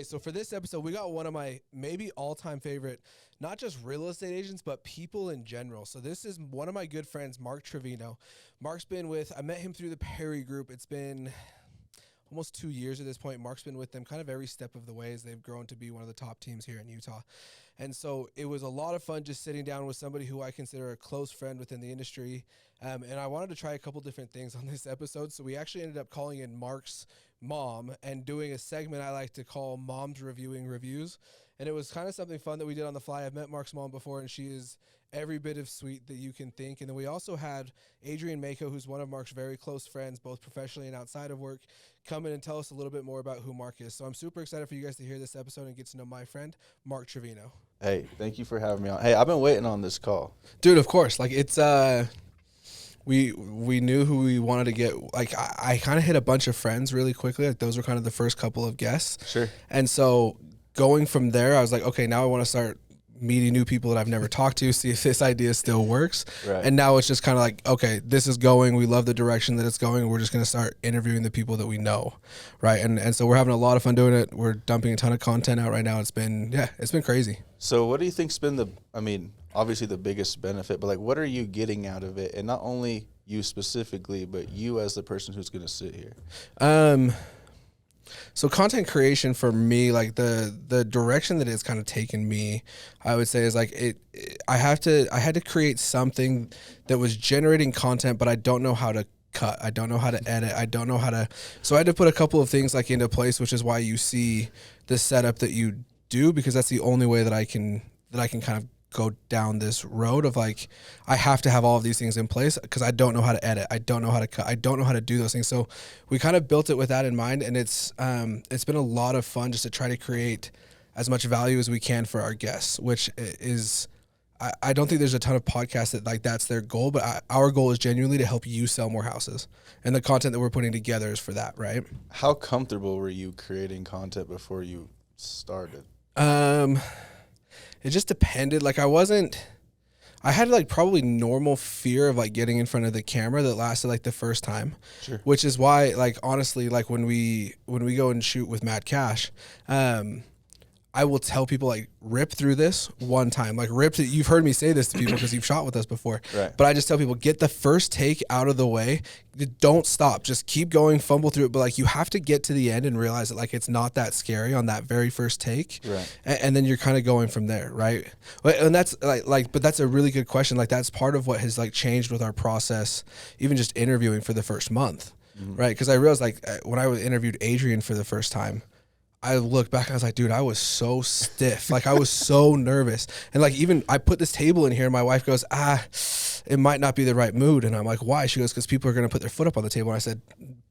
Okay, so for this episode, we got one of my maybe all-time favorite, not just real estate agents, but people in general. So this is one of my good friends, Mark Trevino. I met him through the Perry Group. It's been almost 2 years at this point. Mark's been with them kind of every step of the way as they've grown to be one of the top teams here in Utah. And so it was a lot of fun just sitting down with somebody who I consider a close friend within the industry. And I wanted to try a couple different things on this episode. So we actually ended up calling in Mark's mom and doing a segment I like to call Moms Reviewing Reviews. And it was kind of something fun that we did on the fly. I've met Mark's mom before, and she is every bit of sweet that you can think. And then we also had Adrian Maco, who's one of Mark's very close friends, both professionally and outside of work, come in and tell us a little bit more about who Mark is. So I'm super excited for you guys to hear this episode and get to know my friend, Mark Trevino. Hey, thank you for having me on. Hey, I've been waiting on this call. Dude, of course. Like, it's we knew who we wanted to get. Like, I kind of hit a bunch of friends really quickly. Like, those were kind of the first couple of guests. Sure. And so going from there, I was like, okay, now I want to start meeting new people that I've never talked to, see if this idea still works. Right. And now it's just kind of like, okay, this is going. We love the direction that it's going. We're just going to start interviewing the people that we know, right? And so we're having a lot of fun doing it. We're dumping a ton of content out right now. It's been crazy. So what do you think's been obviously the biggest benefit, but like, what are you getting out of it? And not only you specifically, but you as the person who's going to sit here. So content creation for me, like the direction that it's kind of taken me, I would say is like I had to create something that was generating content, but I don't know how to cut. I don't know how to edit. I don't know how to, so I had to put a couple of things like into place, which is why you see the setup that you do, because that's the only way that I can kind of go down this road of like, I have to have all of these things in place because I don't know how to edit. I don't know how to cut. I don't know how to do those things. So we kind of built it with that in mind. And it's been a lot of fun just to try to create as much value as we can for our guests, which is, I don't think there's a ton of podcasts that like that's their goal, but our goal is genuinely to help you sell more houses. And the content that we're putting together is for that, right? How comfortable were you creating content before you started? It just depended. Like I had like probably normal fear of like getting in front of the camera that lasted like the first time. Sure. Which is why, like, honestly, like when we go and shoot with Matt Cash, I will tell people like rip through this one time, like rip it. You've heard me say this to people because you've shot with us before, right? But I just tell people, get the first take out of the way. Don't stop. Just keep going, fumble through it. But like, you have to get to the end and realize that like, it's not that scary on that very first take. Right. And then you're kind of going from there. Right. And that's but that's a really good question. Like that's part of what has like changed with our process, even just interviewing for the first month. Mm-hmm. Right. Cause I realized like when I interviewed Adrian for the first time, I looked back and I was like, dude, I was so stiff. Like I was so nervous. And like, even I put this table in here and my wife goes, it might not be the right mood. And I'm like, why? She goes, because people are going to put their foot up on the table. And I said,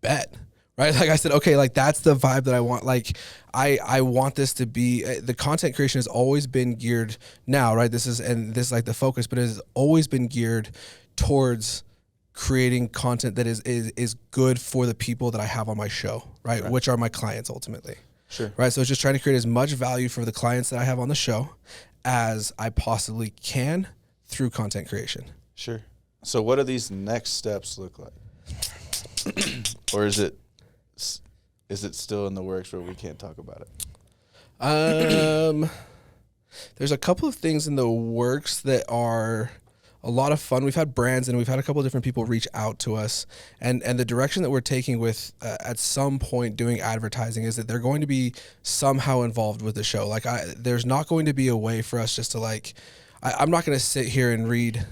bet. Right. Like I said, okay, like that's the vibe that I want. Like I want this to be, the content creation has always been geared now, right? This is like the focus, but it has always been geared towards creating content that is good for the people that I have on my show, right? Which are my clients ultimately. Sure. Right. So it's just trying to create as much value for the clients that I have on the show as I possibly can through content creation. Sure. So what do these next steps look like? Or is it still in the works where we can't talk about it? There's a couple of things in the works that are a lot of fun. We've had brands and we've had a couple of different people reach out to us, and the direction that we're taking with at some point doing advertising is that they're going to be somehow involved with the show. Like there's not going to be a way for us just to like, I'm not going to sit here and read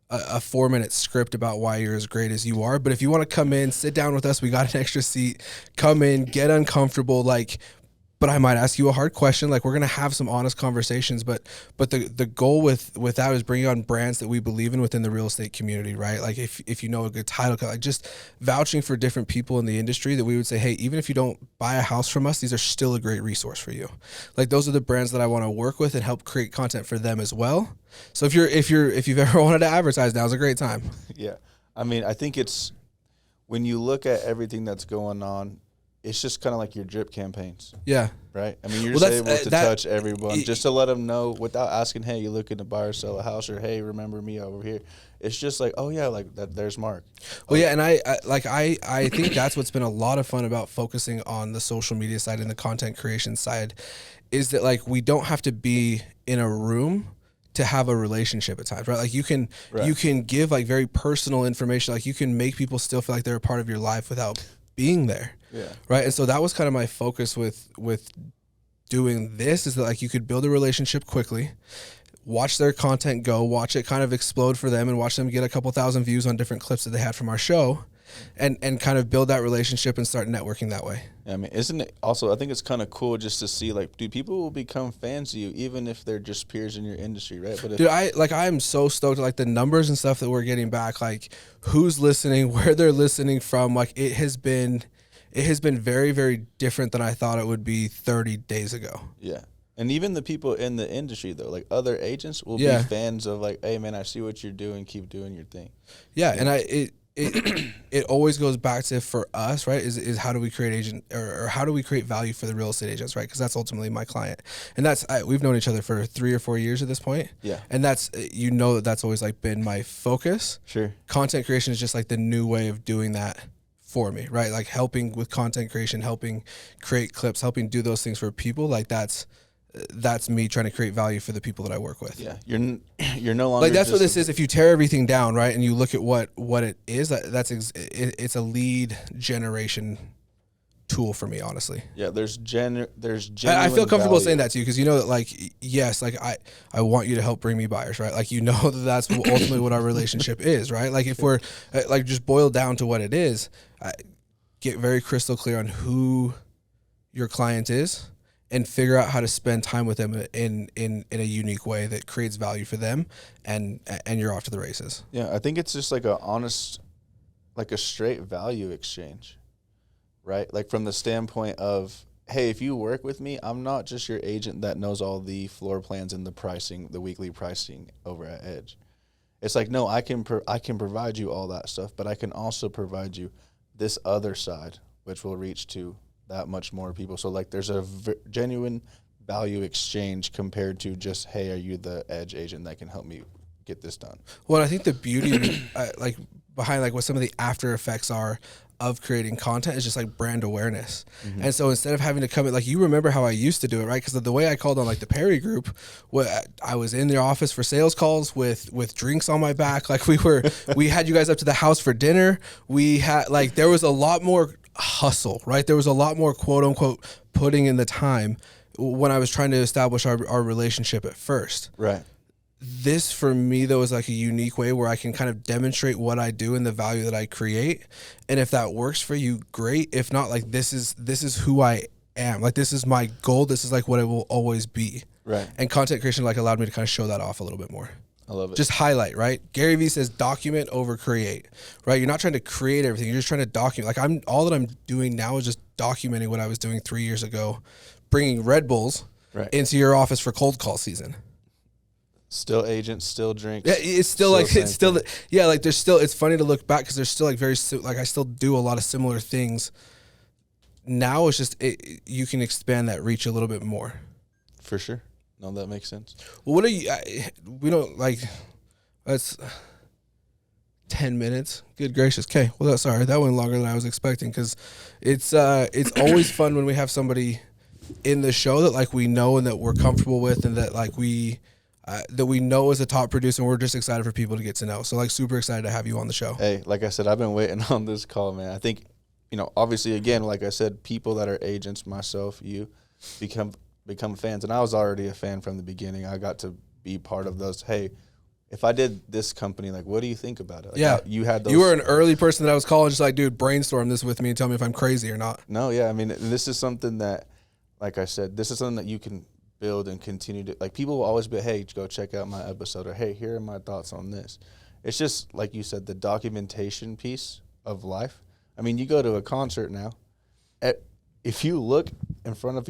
a 4-minute script about why you're as great as you are. But if you want to come in, sit down with us, we got an extra seat, come in, get uncomfortable, like, but I might ask you a hard question. Like we're going to have some honest conversations, but the goal with that is bringing on brands that we believe in within the real estate community, right? Like if you know a good title, like just vouching for different people in the industry that we would say, hey, even if you don't buy a house from us, these are still a great resource for you. Like those are the brands that I want to work with and help create content for them as well. So if you've ever wanted to advertise, now's a great time. Yeah. I mean, I think it's when you look at everything that's going on, it's just kind of like your drip campaigns. Yeah. Right? I mean, you're just able to touch everyone just to let them know without asking, hey, you looking to buy or sell a house, or hey, remember me over here. It's just like, oh, yeah, like that. There's Mark. Well, yeah, and I think that's what's been a lot of fun about focusing on the social media side and the content creation side is that, like, we don't have to be in a room to have a relationship at times, right? Like you can give like very personal information. Like you can make people still feel like they're a part of your life without being there. Yeah. Right. And so that was kind of my focus with doing this, is that like you could build a relationship quickly, watch their content go, watch it kind of explode for them, and watch them get a couple thousand views on different clips that they had from our show, and kind of build that relationship and start networking that way. Yeah, I mean, isn't it also, I think it's kind of cool just to see, like, dude, people will become fans of you even if they're just peers in your industry, right? But dude, I am so stoked at like the numbers and stuff that we're getting back, like who's listening, where they're listening from. Like it has been very, very different than I thought it would be 30 days ago. Yeah. And even the people in the industry, though, like other agents will be fans of, like, hey, man, I see what you're doing. Keep doing your thing. Yeah, and it always goes back to, for us, right, is how do we create or how do we create value for the real estate agents, right? Because that's ultimately my client. And we've known each other for 3 or 4 years at this point. Yeah. And that's always like been my focus. Sure. Content creation is just like the new way of doing that for me, right? Like helping with content creation, helping create clips, helping do those things for people. Like that's me trying to create value for the people that I work with. Yeah, you're no longer like that's what this is. If you tear everything down, right, and you look at what it is, it's a lead generation tool for me, honestly. Yeah, there's genuine I feel comfortable value. saying that to you because you know that, like, yes, like I want you to help bring me buyers, right? Like, you know that's ultimately what our relationship is, right? Like if we're like just boil down to what it is, get very crystal clear on who your client is, and figure out how to spend time with them in a unique way that creates value for them, and you're off to the races. Yeah, I think it's just like a honest, like a straight value exchange, right? Like from the standpoint of, hey, if you work with me, I'm not just your agent that knows all the floor plans and the pricing, the weekly pricing over at Edge. It's like, no, I can provide you all that stuff, but I can also provide you this other side, which will reach to that much more people. So like there's a genuine value exchange compared to just, hey, are you the Edge agent that can help me get this done? Well, I think the beauty like behind like what some of the after effects are of creating content is just like brand awareness. Mm-hmm. And so instead of having to come in, like, you remember how I used to do it, right? Because the way I called on like the Perry group, I was in their office for sales calls with drinks on my back. Like we had you guys up to the house for dinner. We had like, there was a lot more hustle, right? There was a lot more quote unquote putting in the time when I was trying to establish our relationship at first. Right. This for me though is like a unique way where I can kind of demonstrate what I do and the value that I create. And if that works for you, great. If not, like this is who I am. Like this is my goal. This is like what it will always be. Right. And content creation like allowed me to kind of show that off a little bit more. I love it. Just highlight, right? Gary Vee says document over create, right? You're not trying to create everything. You're just trying to document. Like all that I'm doing now is just documenting what I was doing 3 years ago, bringing Red Bulls into your office for cold call season. Still agents, still drinks. Yeah, it's still like, it's still, like there's still, it's funny to look back because there's still like like I still do a lot of similar things. Now it's just, you can expand that reach a little bit more. For sure. No, that makes sense. Well, what are you, we don't like, that's 10 minutes. Good gracious. Okay. Well, sorry. That went longer than I was expecting because it's always fun when we have somebody in the show that like we know and that we're comfortable with and that like we know as a top producer, and we're just excited for people to get to know. So like super excited to have you on the show. Hey, like I said, I've been waiting on this call, man. I think, obviously again, like I said, people that are agents, myself, you, become fans. And I was already a fan from the beginning. I got to be part of those. Hey, if I did this company, like, what do you think about it? Like, yeah. You had those. You were an early person that I was calling, just like, dude, brainstorm this with me and tell me if I'm crazy or not. No, yeah. I mean, this is something that, like I said, this is something that you can build and continue to, like, people will always be, hey, go check out my episode, or hey, here are my thoughts on this. It's just, like you said, the documentation piece of life. I mean, you go to a concert now, if you look in front of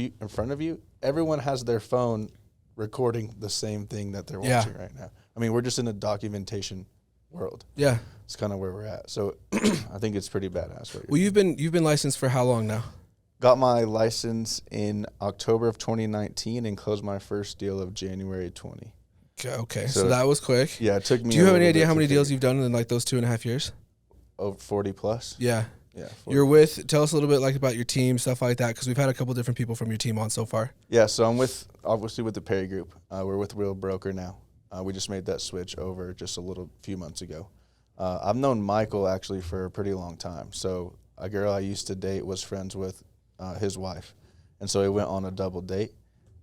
you, everyone has their phone recording the same thing that they're watching right now. I mean, we're just in a documentation world. Yeah. It's kind of where we're at. So I think it's pretty badass. Well, you've been licensed for how long now? got my license in October of 2019 and closed my first deal of January 20. Okay. So that was quick. Yeah, it took me. Do you have any idea how many deals you've done in like those 2.5 years? Over 40 plus. Yeah. Yeah. 40. Tell us a little bit like about your team, stuff like that, because we've had a couple different people from your team on so far. Yeah, so I'm obviously with the Perry Group. We're with Real Broker now. We just made that switch over just a few months ago. I've known Michael actually for a pretty long time. So a girl I used to date was friends with his wife. And so we went on a double date,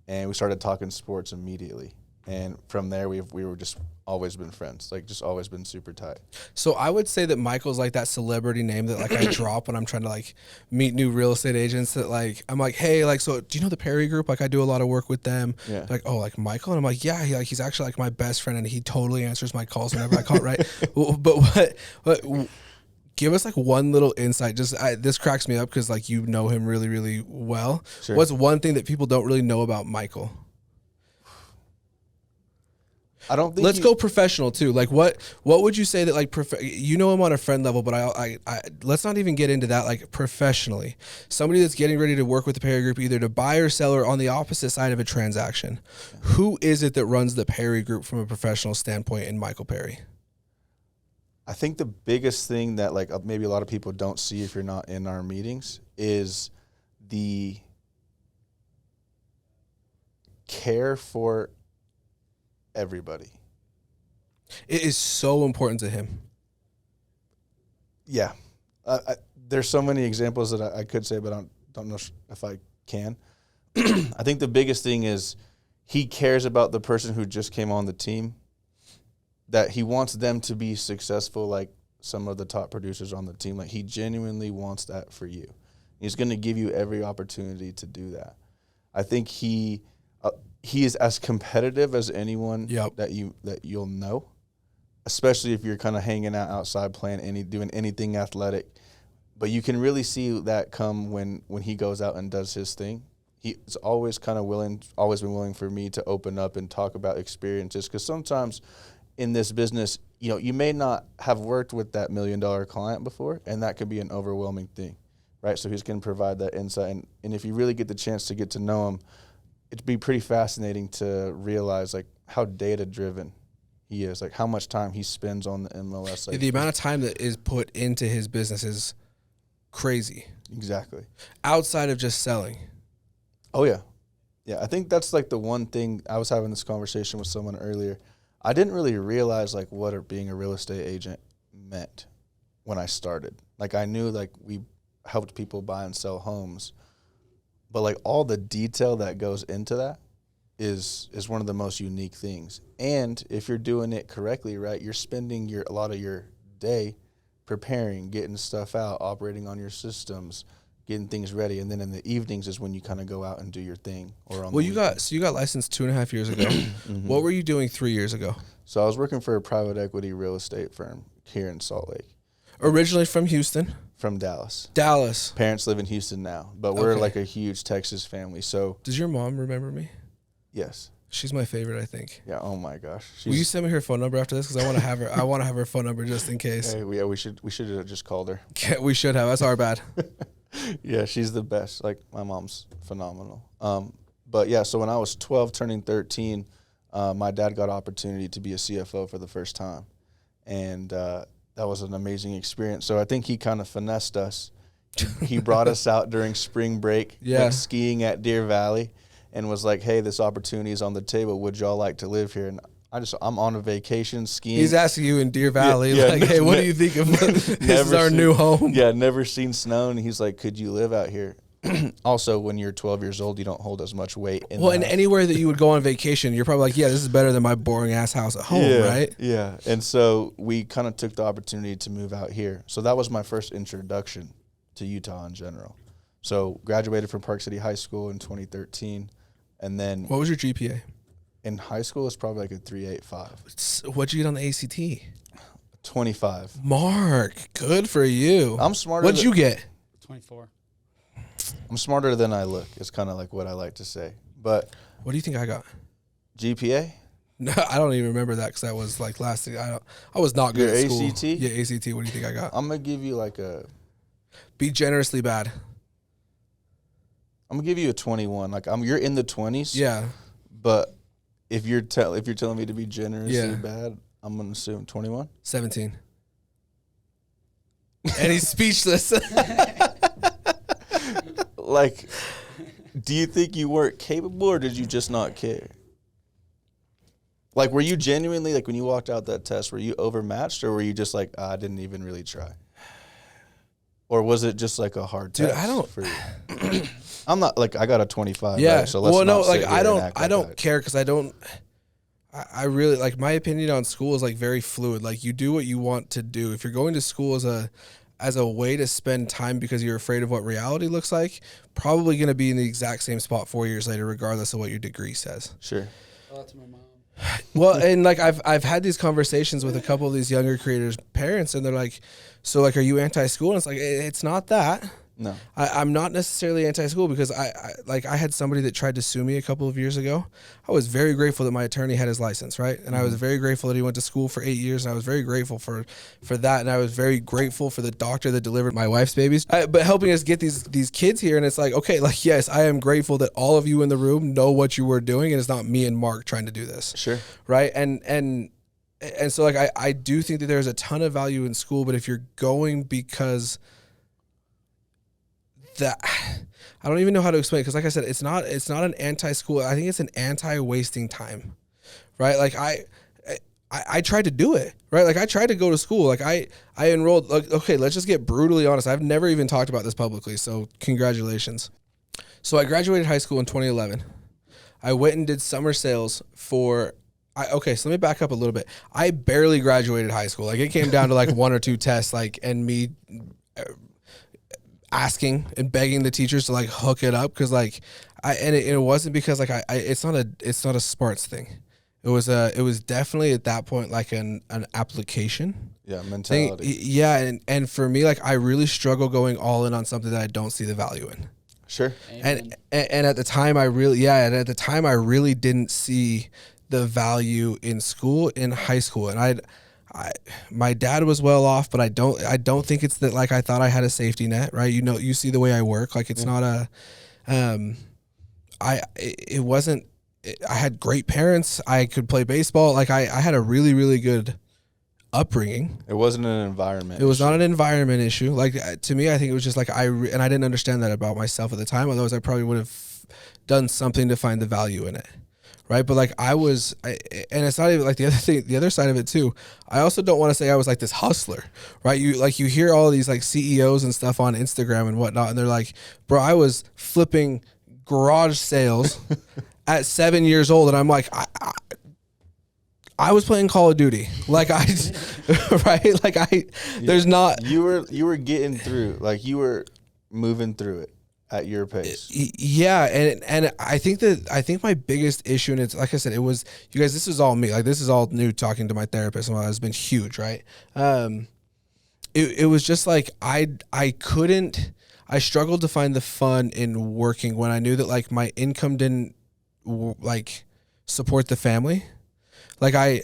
and we started talking sports immediately. And from there, we were just always been friends, like just always been super tight. So I would say that Michael's like that celebrity name that like I drop when I'm trying to like meet new real estate agents that like, I'm like, hey, like, so do you know the Perry Group? Like I do a lot of work with them. Yeah. Like, oh, like Michael? And I'm like, yeah, he's actually like my best friend and he totally answers my calls whenever I call, right? But give us like one little insight. Just this cracks me up because like you know him really, really well. Sure. What's one thing that people don't really know about Michael? I don't think. Let's go professional too. Like what would you say that like you know him on a friend level, but I let's not even get into that. Like professionally, somebody that's getting ready to work with the Perry Group, either to buy or sell or on the opposite side of a transaction. Who is it that runs the Perry Group from a professional standpoint in Michael Perry? I think the biggest thing that like maybe a lot of people don't see if you're not in our meetings is the care for everybody. It is so important to him. Yeah. There's so many examples that I could say, but I don't know if I can. I think the biggest thing is he cares about the person who just came on the team, that he wants them to be successful like some of the top producers on the team. Like he genuinely wants that for you. He's going to give you every opportunity to do that. I think he is as competitive as anyone that you'll know, especially if you're kind of hanging out outside playing doing anything athletic. But you can really see that come when he goes out and does his thing. He's always been willing for me to open up and talk about experiences, because sometimes in this business, you may not have worked with that $1 million client before, and that could be an overwhelming thing, right? So he's going to provide that insight, and if you really get the chance to get to know him, it'd be pretty fascinating to realize like how data driven he is, like how much time he spends on the MLS. Like, the amount of time that is put into his business is crazy. Exactly. Outside of just selling. Oh yeah. Yeah. I think that's like the one thing. I was having this conversation with someone earlier. I didn't really realize like what being a real estate agent meant when I started. Like I knew like we helped people buy and sell homes, but like all the detail that goes into that is one of the most unique things. And if you're doing it correctly, right, you're spending a lot of your day preparing, getting stuff out, operating on your systems, getting things ready, and then in the evenings is when you kind of go out and do your thing. You got licensed 2.5 years ago. Mm-hmm. What were you doing 3 years ago? So I was working for a private equity real estate firm here in Salt Lake. Originally from Houston? From Dallas. Dallas. Parents live in Houston now, but we're like a huge Texas family. So does your mom remember me? Yes. She's my favorite, I think. Yeah. Oh my gosh. Will you send me her phone number after this? Because I want to have her. I want to have her phone number just in case. Hey, we should have just called her. Yeah, we should have. That's our bad. Yeah, she's the best. Like my mom's phenomenal. But yeah, so when I was 12, turning 13, my dad got opportunity to be a CFO for the first time, and that was an amazing experience. So I think he kind of finessed us. He brought us out during spring break, went skiing at Deer Valley, and was like, hey, this opportunity is on the table. Would y'all like to live here? And I'm on a vacation skiing. He's asking you in Deer Valley, hey, what do you think of this? Is our new home. Yeah, never seen snow. And he's like, could you live out here? Also, when you're 12 years old, you don't hold as much weight. And anywhere that you would go on vacation, you're probably like, yeah, this is better than my boring ass house at home, right? Yeah. And so we kind of took the opportunity to move out here. So that was my first introduction to Utah in general. So graduated from Park City High School in 2013. And then what was your GPA? In high school, it's probably like a 3.85. What'd you get on the ACT? 25. Mark, good for you. I'm smarter. What'd you get? 24. I'm smarter than I look. It's kind of like what I like to say. But what do you think I got? GPA? No, I don't even remember that because that was like last thing. I was not good at school. ACT? Yeah, ACT. What do you think I got? I'm gonna give you like a. Be generously bad. I'm gonna give you a 21. Like you're in the 20s. Yeah. But if you're telling me to be generously Yeah. bad, I'm gonna assume 21. 17. And he's speechless. Like, do you think you weren't capable, or did you just not care? Like, were you genuinely, like, when you walked out that test, were you overmatched, or were you just like, I didn't even really try? Or was it just like a hard test? Dude, I don't. For you? I'm not, like, I got a 25. Yeah. Right? So let's not sit here I and don't. act I like don't that. care because I don't. I really like my opinion on school is like very fluid. Like you do what you want to do. If you're going to school as a way to spend time because you're afraid of what reality looks like, probably going to be in the exact same spot 4 years later, regardless of what your degree says. Sure. Oh, that's my mom. Well, and like I've had these conversations with a couple of these younger creators' parents, and they're like, "So like, are you anti-school?" And it's like, it's not that. No. I'm not necessarily anti-school because I had somebody that tried to sue me a couple of years ago. I was very grateful that my attorney had his license, right? And I was very grateful that he went to school for 8 years, and I was very grateful for that. And I was very grateful for the doctor that delivered my wife's babies. But helping us get these kids here, and it's like, okay, like, yes, I am grateful that all of you in the room know what you were doing, and it's not me and Mark trying to do this. Sure. Right? And so like I do think that there's a ton of value in school, but if you're going because that, I don't even know how to explain it, because like I said, it's not an anti-school. I think it's an anti-wasting time, right? Like I tried to do it, right? Like I tried to go to school. Like I enrolled. Like, okay, let's just get brutally honest. I've never even talked about this publicly, so congratulations. So I graduated high school in 2011. I went and did summer sales for. Okay, so let me back up a little bit. I barely graduated high school. Like it came down to like one or two tests, like, and me asking and begging the teachers to like hook it up, because like it wasn't because like it's not a smarts thing. It was definitely at that point like an application. Yeah, mentality. Yeah, and for me, like I really struggle going all in on something that I don't see the value in. Sure. And at the time I really didn't see the value in school, in high school. And my dad was well off, but I don't think it's that like I thought I had a safety net, right? You know, you see the way I work, like it's not a, it wasn't, I had great parents. I could play baseball. Like I had a really, really good upbringing. It wasn't an environment. It was not an environment issue. Like to me, I think it was just like and I didn't understand that about myself at the time. Otherwise I probably would have done something to find the value in it. Right. But like and it's not even like the other side of it too. I also don't want to say I was like this hustler, right? You hear all these like CEOs and stuff on Instagram and whatnot, and they're like, bro, I was flipping garage sales at 7 years old. And I'm like, I was playing Call of Duty. Like right. Like there's not. You were getting through, like you were moving through it at your pace. Yeah, and I think my biggest issue, and it's like I said, it was, you guys, this is all me. Like this is all new, talking to my therapist, and it's been huge, right? It was just like I struggled to find the fun in working when I knew that like my income didn't like support the family. Like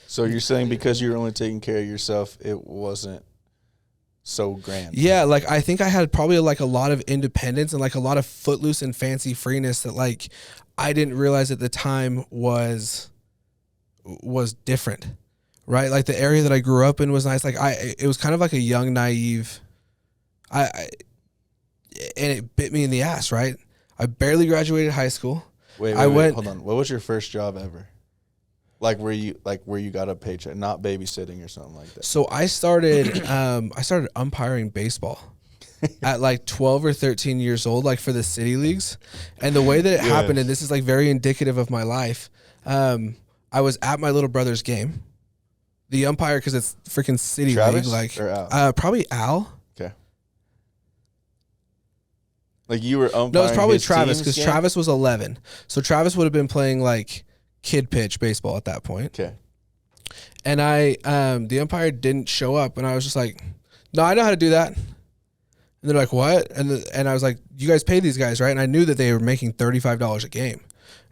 So you're saying because you were only taking care of yourself, it wasn't so grand. Yeah, like I think I had probably like a lot of independence and like a lot of footloose and fancy freeness that like I didn't realize at the time was different, right? Like the area that I grew up in was nice. Like it was kind of like a young, naive, and it bit me in the ass, right? I barely graduated high school. Wait, hold on. What was your first job ever? Like where you got a paycheck, not babysitting or something like that. So I started umpiring baseball at like 12 or 13 years old, like for the city leagues. And the way that it happened, and this is like very indicative of my life, I was at my little brother's game. The umpire, because it's freaking city Travis league, like or Al? Probably Al. Okay. Like you were umpiring. No, it's probably his Travis, team's because game? Travis was 11. So Travis would have been playing like kid pitch baseball at that point. Okay. And the umpire didn't show up, and I was just like, no, I know how to do that. And they're like, what? And I was like, you guys pay these guys, right? And I knew that they were making $35 a game.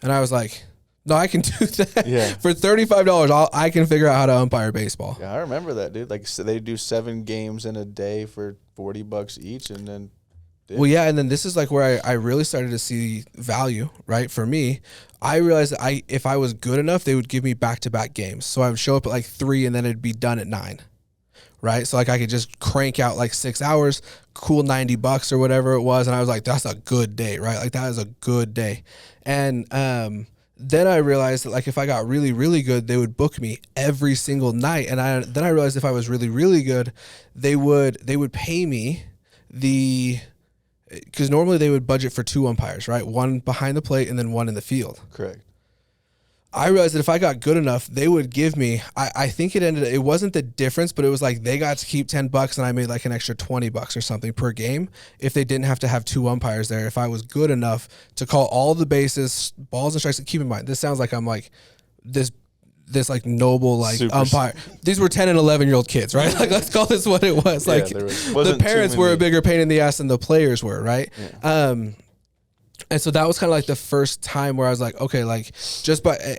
And I was like, no, I can do that. Yeah. For $35, I can figure out how to umpire baseball. Yeah, I remember that, dude. Like so they do 7 games in a day for $40 each, and then did. Well, yeah, and then this is like where I really started to see value, right? For me, I realized that if I was good enough, they would give me back-to-back games. So I would show up at like 3 and then it'd be done at 9, right? So like I could just crank out like 6 hours, cool $90 or whatever it was, and I was like, that's a good day, right? Like that is a good day. And then I realized that like if I got really, really good, they would book me every single night. And then I realized if I was really, really good, they would pay me because normally they would budget for 2 umpires, right? One behind the plate and then one in the field. Correct. I realized that if I got good enough, they would give me, I think it wasn't the difference, but it was like they got to keep $10 and I made like an extra $20 or something per game if they didn't have to have 2 umpires there. If I was good enough to call all the bases, balls and strikes. Keep in mind, this sounds like I'm like this like noble like super umpire. These were 10 and 11-year-old kids, right? Like let's call this what it was. Like the parents were a bigger pain in the ass than the players were, right? Yeah. And so that was kind of like the first time where I was like, okay, like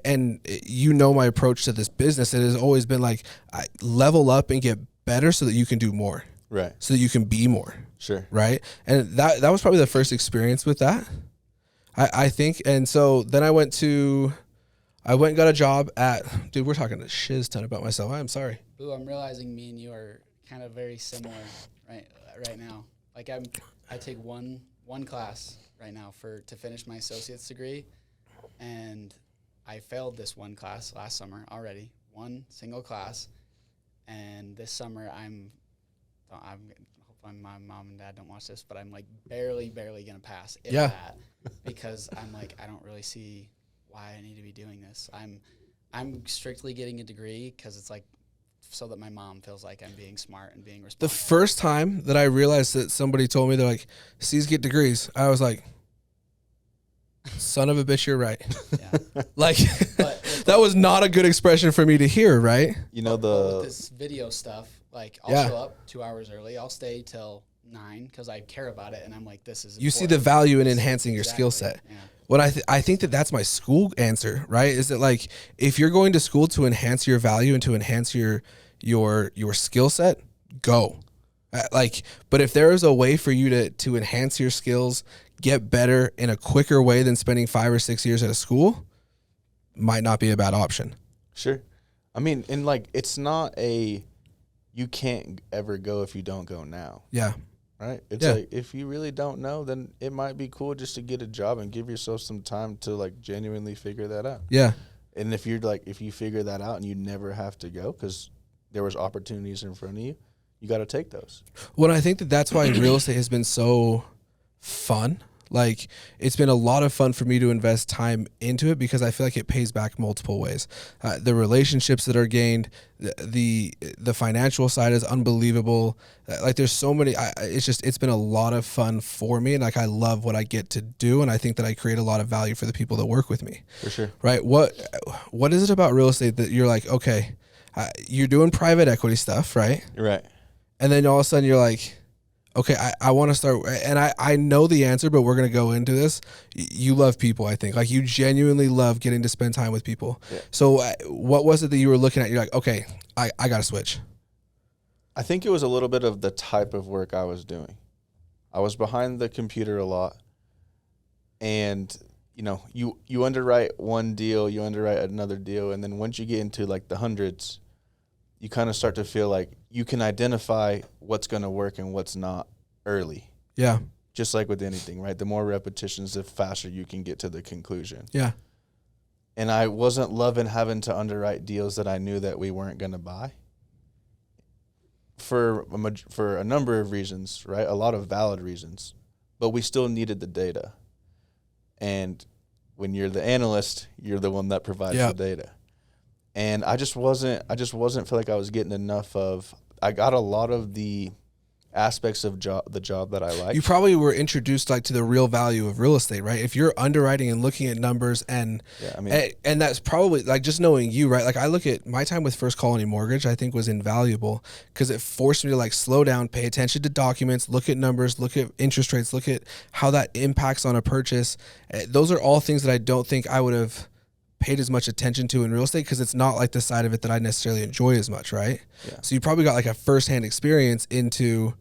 and you know my approach to this business, it has always been like I level up and get better so that you can do more. Right. So that you can be more. Sure. Right. And that was probably the first experience with that, I think. And so then I went and got a job at, dude, we're talking a shiz ton about myself. I'm sorry. Ooh, I'm realizing me and you are kind of very similar right now. Like I take one class right now to finish my associate's degree, and I failed this one class last summer already, one single class, and this summer hopefully my mom and dad don't watch this, but I'm like barely gonna pass if that, because I'm like I don't really see why I need to be doing this. I'm strictly getting a degree because it's like so that my mom feels like I'm being smart and being responsible. The first time that I realized that somebody told me they're like, C's get degrees, I was like, son of a bitch, you're right. Yeah. Like that was not a good expression for me to hear, right? You know, with this video stuff, like I'll show up 2 hours early. I'll stay till 9 because I care about it, and I'm like, this is important. You see the value in enhancing your skill set. Yeah. What I think that's my school answer, right? Is that like if you're going to school to enhance your value and to enhance your skill set, go. But if there is a way for you to enhance your skills, get better in a quicker way than spending 5 or 6 years at a school, might not be a bad option. Sure. I mean, and like it's not you can't ever go if you don't go now. Yeah. Right? It's like if you really don't know, then it might be cool just to get a job and give yourself some time to like genuinely figure that out. Yeah. And if you figure that out and you never have to go because there was opportunities in front of you, you got to take those. Well, I think that's why real estate has been so fun. Like it's been a lot of fun for me to invest time into it because I feel like it pays back multiple ways. The relationships that are gained, the financial side is unbelievable. Like there's so many. It's been a lot of fun for me, and like I love what I get to do, and I think that I create a lot of value for the people that work with me. For sure. Right. What is it about real estate that you're like, okay, you're doing private equity stuff, right? Right. And then all of a sudden you're like, okay, I want to start, and I know the answer, but we're going to go into this. You love people, I think. Like, you genuinely love getting to spend time with people. Yeah. So what was it that you were looking at? You're like, okay, I got to switch. I think it was a little bit of the type of work I was doing. I was behind the computer a lot, and, you know, you underwrite one deal, you underwrite another deal, and then once you get into, like, the hundreds, you kind of start to feel like you can identify what's going to work and what's not early. Yeah. Just like with anything, right? The more repetitions, the faster you can get to the conclusion. Yeah. And I wasn't loving having to underwrite deals that I knew that we weren't going to buy for a number of reasons, right? A lot of valid reasons, but we still needed the data. And when you're the analyst, you're the one that provides the data. And I just wasn't feel like I was getting enough of. I got a lot of the aspects of the job that I like. You probably were introduced like to the real value of real estate, right? If you're underwriting and looking at numbers and that's probably like just knowing you, right? Like I look at my time with First Colony Mortgage, I think was invaluable because it forced me to like slow down, pay attention to documents, look at numbers, look at interest rates, look at how that impacts on a purchase. Those are all things that I don't think I would have paid as much attention to in real estate because it's not like the side of it that I necessarily enjoy as much, right? Yeah. So you probably got like a firsthand experience into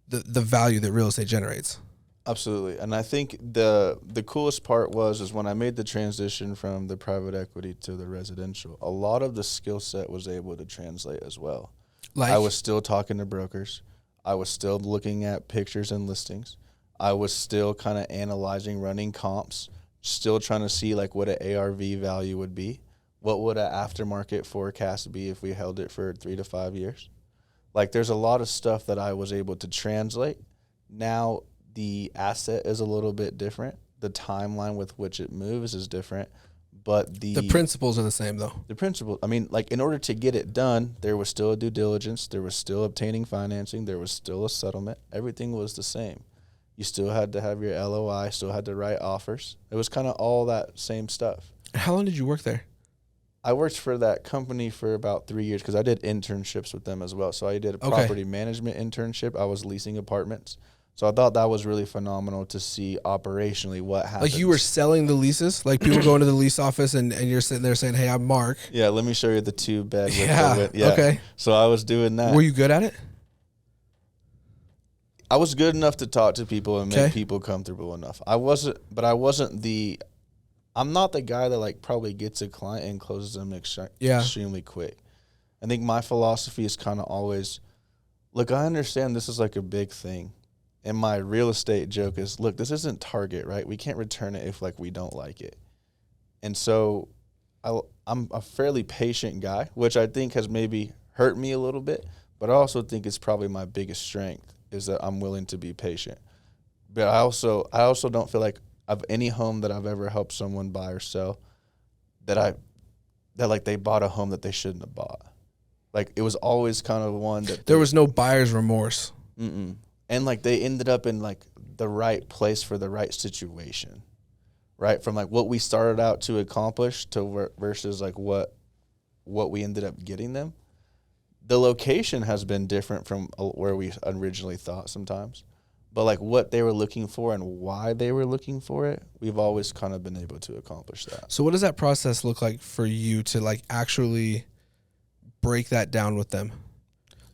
the value that real estate generates. Absolutely. And I think the coolest part is when I made the transition from the private equity to the residential, a lot of the skill set was able to translate as well. Like, I was still talking to brokers. I was still looking at pictures and listings. I was still kind of analyzing running comps, still trying to see like what an ARV value would be. What would an aftermarket forecast be if we held it for 3 to 5 years? Like, there's a lot of stuff that I was able to translate. Now the asset is a little bit different. The timeline with which it moves is different, but the principles are the same though. The principle, I mean, like, in order to get it done, there was still a due diligence, there was still obtaining financing, there was still a settlement. Everything was the same. You still had to have your LOI, still had to write offers. It was kind of all that same stuff. How long did you work there? I worked for that company for about 3 years because I did internships with them as well. So I did a property management internship. I was leasing apartments. So I thought that was really phenomenal to see operationally what happened. Like, you were selling the leases? Like, people go into the lease office and you're sitting there saying, hey, I'm Mark. Yeah, let me show you the 2-bed with Yeah, okay. So I was doing that. Were you good at it? I was good enough to talk to people and make people comfortable enough. I'm not the guy that like probably gets a client and closes them extremely quick. I think my philosophy is kind of always, look, I understand this is like a big thing. And my real estate joke is, look, this isn't Target, right? We can't return it if like we don't like it. And so I'm a fairly patient guy, which I think has maybe hurt me a little bit, but I also think it's probably my biggest strength is that I'm willing to be patient. But I also don't feel like of any home that I've ever helped someone buy or sell that like they bought a home that they shouldn't have bought. Like, it was always kind of one that there was no buyer's remorse. And like they ended up in like the right place for the right situation, right? From like what we started out to accomplish to versus like what we ended up getting them. The location has been different from where we originally thought sometimes, but like what they were looking for and why they were looking for it, we've always kind of been able to accomplish that. So what does that process look like for you to like actually break that down with them?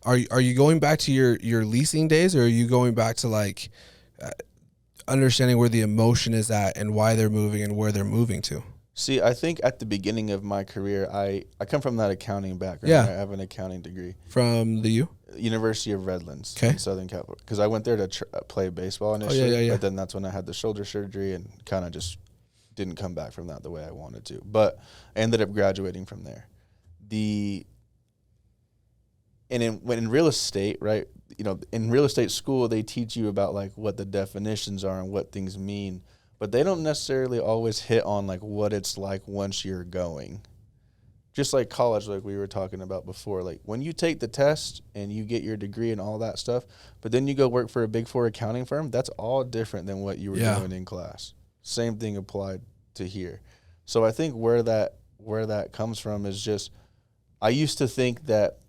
Are you going back to your leasing days, or are you going back to like understanding where the emotion is at and why they're moving and where they're moving to? See, I think at the beginning of my career, I come from that accounting background. Yeah. Right? I have an accounting degree. From the University of Redlands in Southern California. Because I went there to play baseball initially, but then that's when I had the shoulder surgery and kind of just didn't come back from that the way I wanted to. But I ended up graduating from there. In real estate, right, you know, in real estate school, they teach you about like what the definitions are and what things mean, but they don't necessarily always hit on like what it's like once you're going. Just like college, like we were talking about before, like when you take the test and you get your degree and all that stuff, but then you go work for a Big Four accounting firm, that's all different than what you were doing in class. Same thing applied to here. So I think where that comes from is just, I used to think that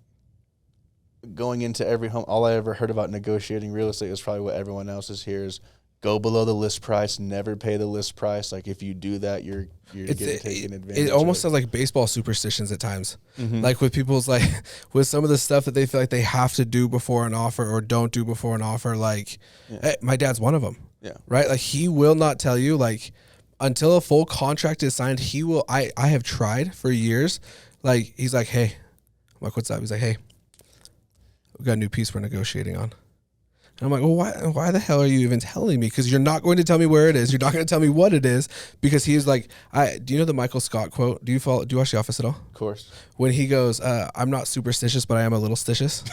going into every home, all I ever heard about negotiating real estate was probably what everyone else is here is go below the list price, never pay the list price. Like if you do that, you're getting taken advantage of. It almost sounds like baseball superstitions at times. Like with people's like with some of the stuff that they feel like they have to do before an offer or don't do before an offer. Like hey, my dad's one of them. Yeah. Right. Like he will not tell you like until a full contract is signed. He will. I have tried for years. Like he's like, hey, I'm like, what's up? He's like, hey, we got a new piece we're negotiating on. And I'm like, well, why the hell are you even telling me? Because you're not going to tell me where it is. You're not going to tell me what it is. Because he's like, do you know the Michael Scott quote? Do you watch The Office at all? Of course. When he goes, I'm not superstitious, but I am a little stitious.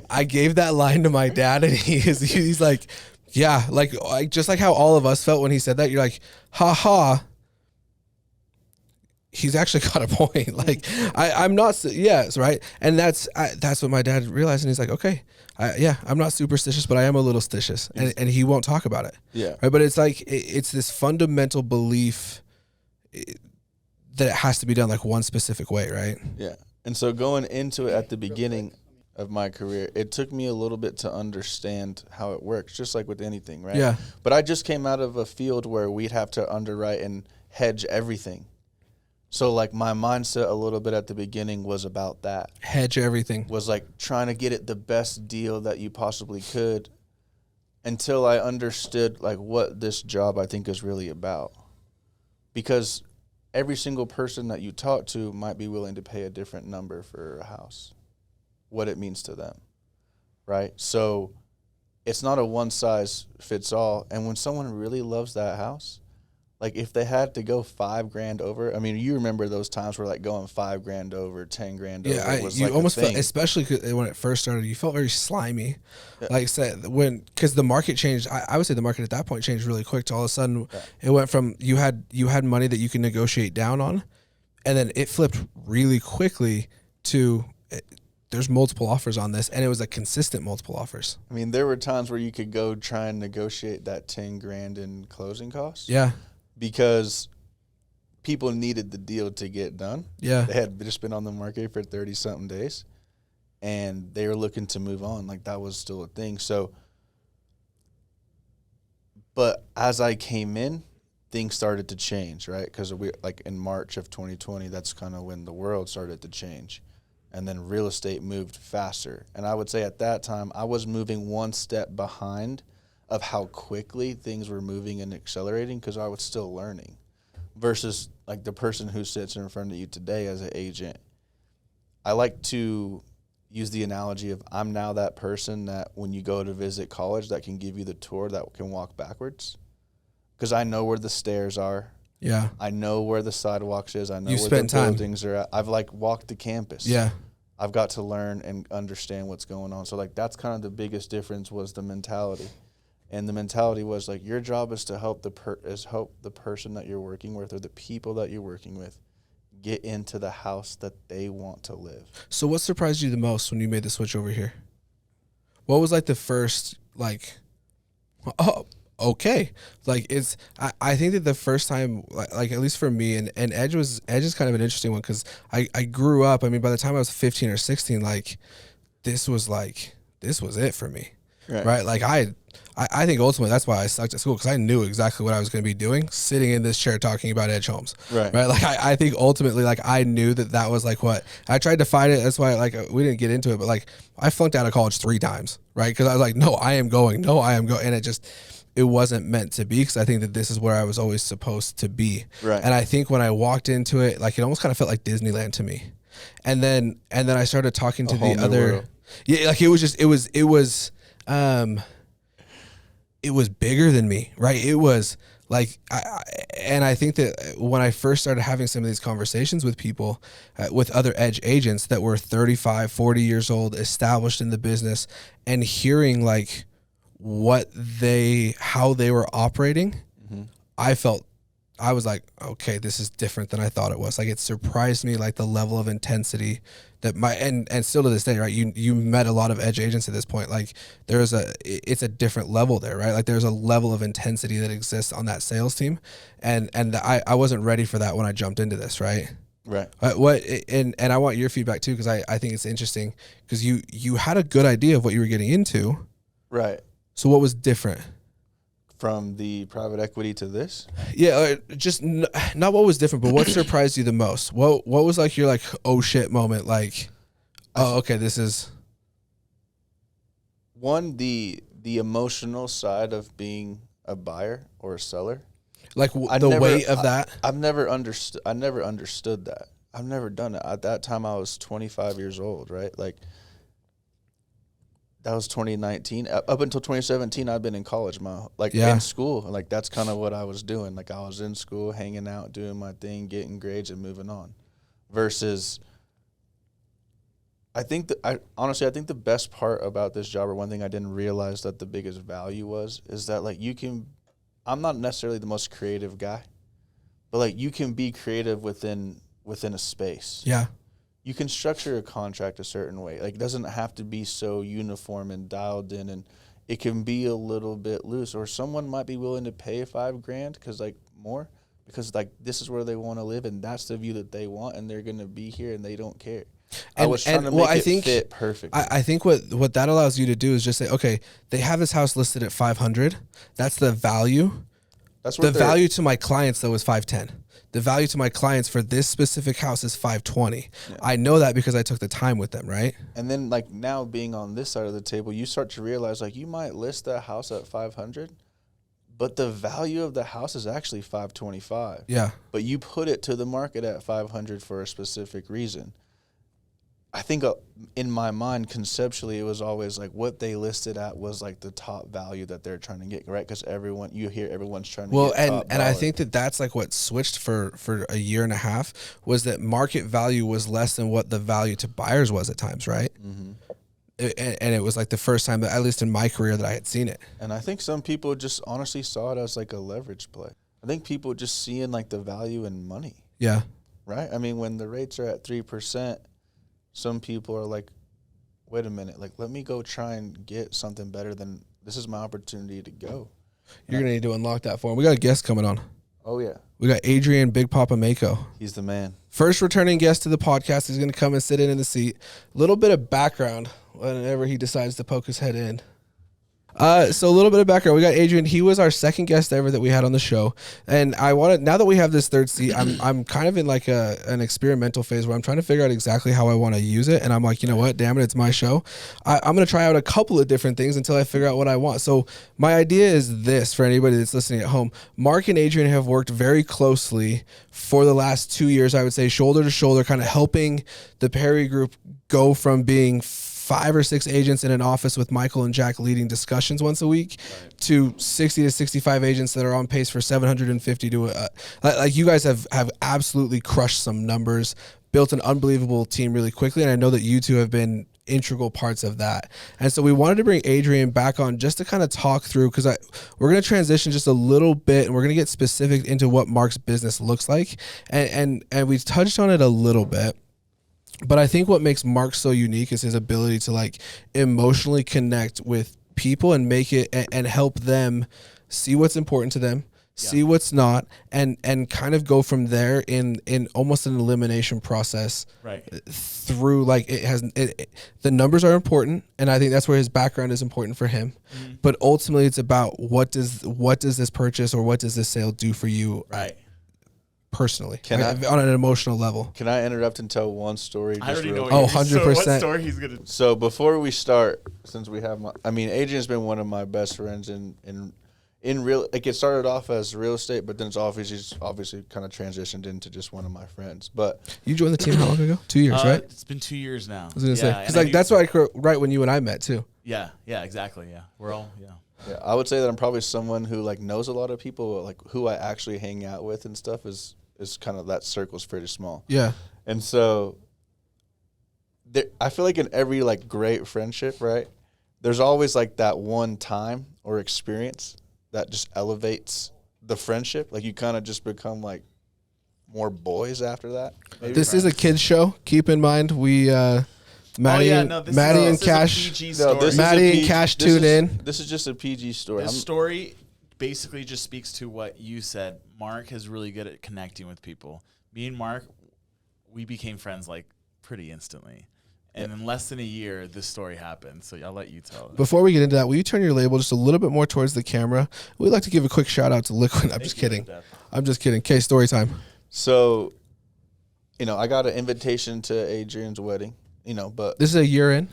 I gave that line to my dad, and he's like, yeah, like just like how all of us felt when he said that. You're like, ha ha. He's actually got a point. Like I'm not, yes, right. And that's what my dad realized. And he's like, okay, I'm not superstitious, but I am a little stitious, and he won't talk about it. Yeah. Right. But it's like, it's this fundamental belief that it has to be done like one specific way. Right. Yeah. And so going into it at the beginning of my career, it took me a little bit to understand how it works, just like with anything. Right. Yeah. But I just came out of a field where we'd have to underwrite and hedge everything. So, like, my mindset a little bit at the beginning was about that. Hedge everything. Was, like, trying to get it the best deal that you possibly could. until I understood like what this job I think is really about. Because every single person that you talk to might be willing to pay a different number for a house, what it means to them, right? So it's not a one size fits all. And when someone really loves that house, like if they had to go $5,000 over, I mean, you remember those times where like going $5,000 over, $10,000 over was you like almost a thing. felt, especially when it first started, you felt very slimy. Like I said, because the market changed. I would say the market at that point changed really quick. To all of a sudden, it went from you had money that you can negotiate down on, and then it flipped really quickly to there's multiple offers on this, and it was a consistent multiple offers. I mean, there were times where you could go try and negotiate that $10,000 in closing costs. Yeah. Because people needed the deal to get done. Yeah. They had just been on the market for 30-something days, and they were looking to move on. Like, that was still a thing. So, but as I came in, things started to change, right? Because we like in March of 2020, that's kind of when the world started to change. And then real estate moved faster. And I would say at that time, I was moving one step behind of how quickly things were moving and accelerating because I was still learning versus like the person who sits in front of you today as an agent. I like to use the analogy of I'm now that person that when you go to visit college that can give you the tour that can walk backwards because I know where the stairs are. Yeah. I know where the sidewalks is. I know You where spent the time. buildings are at. I've like walked the campus. Yeah. I've got to learn and understand what's going on. So like that's kind of the biggest difference was the mentality. And the mentality was like your job is to help the person that you're working with or the people that you're working with get into the house that they want to live. So what surprised you the most when you made the switch over here? What was like the first like, oh, okay. Like it's, I think that the first time, like at least for me, and Edge is kind of an interesting one because I grew up, I mean, by the time I was 15 or 16, like this was it for me. Right? Like I think ultimately that's why I sucked at school because I knew exactly what I was going to be doing, sitting in this chair talking about Edge Homes. Right? Like I think ultimately like I knew that was like what I tried to fight it. That's why like we didn't get into it, but like I flunked out of college 3 times, right? Because I was like, no, I am going, and it wasn't meant to be because I think that this is where I was always supposed to be. Right. And I think when I walked into it, like it almost kind of felt like Disneyland to me. And then I started talking to the other world. Yeah, like it was bigger than me, right? It was like, I think that when I first started having some of these conversations with people, with other Edge agents that were 35, 40 years old, established in the business, and hearing like how they were operating, I was like, okay, this is different than I thought it was. Like it surprised me, like the level of intensity that and still to this day, right? You met a lot of Edge agents at this point. Like it's a different level there, right? Like there's a level of intensity that exists on that sales team. And I wasn't ready for that when I jumped into this, right? Right. And I want your feedback too, because I think it's interesting because you had a good idea of what you were getting into. Right. So what was different? From the private equity to this? Yeah, just not what was different, but what surprised you the most? What was like your like, oh shit moment? Like, oh, okay, this is... One, the emotional side of being a buyer or a seller. Like the weight of that? I never understood that. I've never done it. At that time, I was 25 years old, right? Like, that was 2019. Up until 2017, I've been in college, in school. Like that's kind of what I was doing. Like I was in school, hanging out, doing my thing, getting grades, and moving on. Versus, I think the best part about this job, or one thing I didn't realize that the biggest value is that like I'm not necessarily the most creative guy, but like you can be creative within a space. Yeah. You can structure a contract a certain way. Like, it doesn't have to be so uniform and dialed in, and it can be a little bit loose. Or someone might be willing to pay $5,000 because this is where they want to live, and that's the view that they want, and they're going to be here, and they don't care. I was trying to make it fit perfectly. I think what that allows you to do is just say, okay, they have this house listed at $500. That's the value. That's The value to my clients though is 510. The value to my clients for this specific house is 520. Yeah. I know that because I took the time with them, right? And then like now being on this side of the table, you start to realize like you might list that house at 500, but the value of the house is actually 525. Yeah. But you put it to the market at 500 for a specific reason. I think in my mind, conceptually, it was always like what they listed at was like the top value that they're trying to get, right? Because you hear everyone's trying to get top and I think that's like what switched for a year and a half was that market value was less than what the value to buyers was at times, right? Mm-hmm. And it was like the first time that, at least in my career, that I had seen it. And I think some people just honestly saw it as like a leverage play. I think people just seeing like the value in money. Yeah. Right? I mean, when the rates are at 3%, some people are like, wait a minute, like, let me go try and get something better than this is my opportunity to go. You're going to need to unlock that for him. We got a guest coming on. Oh, yeah. We got Adrian Big Papa Maco. He's the man. First returning guest to the podcast. He's going to come and sit in the seat. A little bit of background whenever he decides to poke his head in. So a little bit of background. We got Adrian. He was our second guest ever that we had on the show. And I want to, now that we have this third seat, I'm kind of in like an experimental phase where I'm trying to figure out exactly how I want to use it. And I'm like, you know what? Damn it, it's my show. I'm going to try out a couple of different things until I figure out what I want. So my idea is this for anybody that's listening at home. Mark and Adrian have worked very closely for the last 2 years, I would say, shoulder to shoulder, kind of helping the Perry Group go from being 5 or 6 agents in an office with Michael and Jack leading discussions once a week, right, to 60 to 65 agents that are on pace for 750 to like you guys have absolutely crushed some numbers, built an unbelievable team really quickly. And I know that you two have been integral parts of that. And so we wanted to bring Adrian back on just to kind of talk through, because we're going to transition just a little bit and we're going to get specific into what Mark's business looks like. And we touched on it a little bit. But I think what makes Mark so unique is his ability to like emotionally connect with people and make it and help them see what's important to them, see what's not, and kind of go from there in almost an elimination process. Right. Through like the numbers are important, and I think that's where his background is important for him. Mm-hmm. But ultimately, it's about what does this purchase or what does this sale do for you? Right. Personally, on an emotional level. Can I interrupt and tell one story? I already know. 100%. So what story he's gonna? So before we start, since we have, Adrian's been one of my best friends in real. Like it started off as real estate, but then it's obviously kind of transitioned into just one of my friends. But you joined the team how long ago? 2 years, right? It's been 2 years now. I was gonna say because like that's right when you and I met too. Yeah, exactly. Yeah, we're all Yeah, I would say that I'm probably someone who like knows a lot of people, like who I actually hang out with and stuff is kind of, that circle's pretty small. Yeah. And so I feel like in every like great friendship, right, there's always like that one time or experience that just elevates the friendship. Like you kind of just become like more boys after that. Maybe. This is a kids show. Keep in mind we Maddie and Cash tune in. This is just a PG story. This story basically just speaks to what you said. Mark is really good at connecting with people. Me and Mark, we became friends like pretty instantly. And in less than a year, this story happened. So I'll let you tell it. Before we get into that, will you turn your label just a little bit more towards the camera? We'd like to give a quick shout out to Liquid. I'm just kidding. Okay, story time. So, I got an invitation to Adrian's wedding, but this is a year in?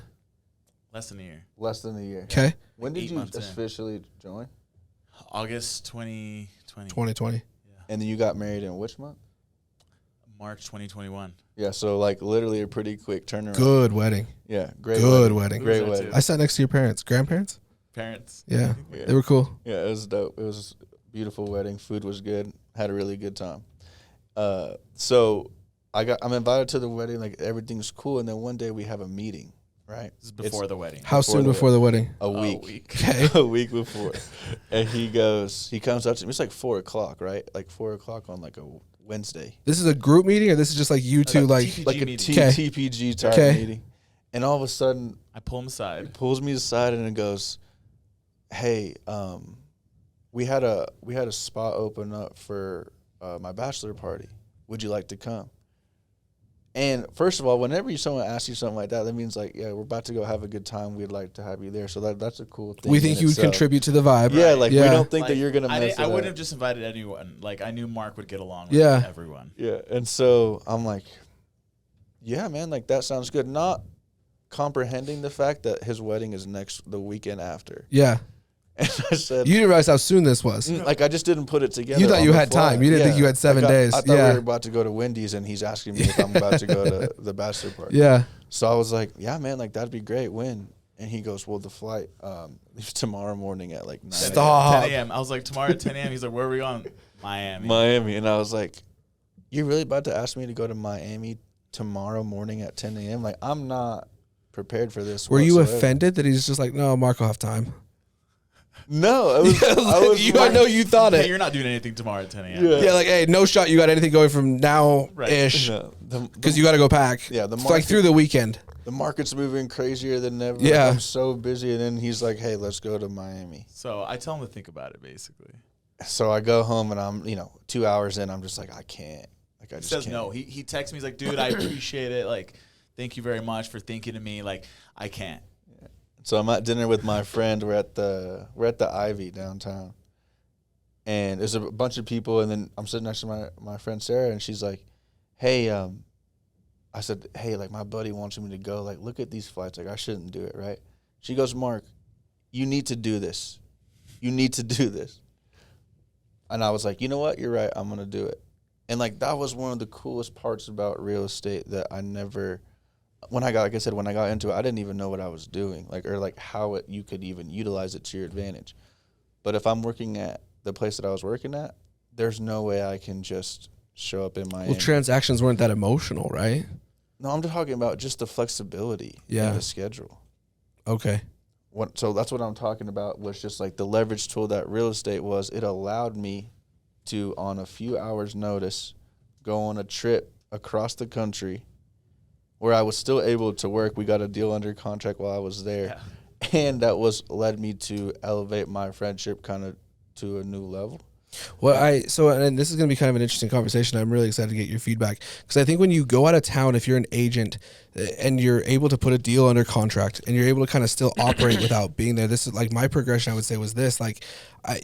Less than a year. Less than a year. Okay. When did you officially join? August 2020. 2020. Yeah. And then you got married in which month? March 2021. Yeah, so like literally a pretty quick turnaround. Good wedding. Yeah, great wedding. Great wedding. I sat next to your grandparents? Parents. Yeah, they were cool. Yeah, it was dope. It was a beautiful wedding. Food was good. Had a really good time. So I'm invited to the wedding, like everything's cool, and then one day we have a meeting. Right. This is before the wedding. How soon before the wedding? A week. Okay. A week before. And he comes up to me. It's like 4:00, right? Like 4:00 on like a Wednesday. This is a group meeting, or this is just like you two, like a TPG type meeting. And all of a sudden, I pull him aside. He pulls me aside and it goes, "Hey, we had a spot open up for my bachelor party. Would you like to come?" And first of all, whenever someone asks you something like that, that means like, yeah, we're about to go have a good time. We'd like to have you there. So that's a cool thing. We think you would contribute to the vibe. Yeah, like we don't think Like, that you're gonna mess it I wouldn't up. have just invited anyone. Like I knew Mark would get along with Yeah. everyone. Yeah, and so I'm like, yeah, man, like that sounds good. Not comprehending the fact that his wedding is the weekend after. Yeah. And I said, You didn't realize how soon this was. like I just didn't put it together. You thought on you the had fly. time. You didn't think you had 7 Like, days. I thought Yeah. we were about to go to Wendy's, and he's asking me if I'm about to go to the bachelor party. Yeah. So I was like, yeah, man, like that'd be great. When? And he goes, well, the flight leaves tomorrow morning at like 9 a.m. Stop. 10 a.m. I was like, tomorrow at 10 a.m. He's like, where are we going? Miami. Miami. And I was like, you're really about to ask me to go to Miami tomorrow morning at 10 a.m.? Like, I'm not prepared for this. Were you whatsoever. offended that he's just like, no, Mark will have time? No, it was. I know you thought Hey, it. you're not doing anything tomorrow at 10 a.m. Yeah. Yeah, like, hey, no shot you got anything going from now-ish Right. No, because you got to go pack. Yeah, the It's like market- through the weekend. the market's moving crazier than ever. Yeah. Like, I'm so busy. And then he's like, hey, let's go to Miami. So I tell him to think about it, basically. So I go home and I'm, 2 hours in, I'm just like, I can't. Like, I He just says can't. no. He texts me. He's like, dude, I appreciate it. Like, thank you very much for thinking of me. Like, I can't. So I'm at dinner with my friend. We're at the Ivy downtown, and there's a bunch of people. And then I'm sitting next to my friend Sarah, and she's like, "Hey, I said, hey, like my buddy wants me to go. Like, look at these flights. Like, I shouldn't do it, right?" She goes, "Mark, you need to do this. You need to do this." And I was like, you know what? You're right. I'm gonna do it. And like that was one of the coolest parts about real estate that I never. When I got into it, I didn't even know what I was doing, or how you could even utilize it to your advantage. But if I'm working at the place that I was working at, there's no way I can just show up in Miami. Well, transactions weren't that emotional, right? No, I'm just talking about just the flexibility in the schedule. Okay. So that's what I'm talking about, was just like the leverage tool that real estate was. It allowed me to, on a few hours' notice, go on a trip across the country where I was still able to work. We got a deal under contract while I was there. Yeah. And that led me to elevate my friendship kind of to a new level. Well, and this is going to be kind of an interesting conversation. I'm really excited to get your feedback, because I think when you go out of town, if you're an agent and you're able to put a deal under contract and you're able to kind of still operate without being there, this is like my progression, I would say, was this. Like,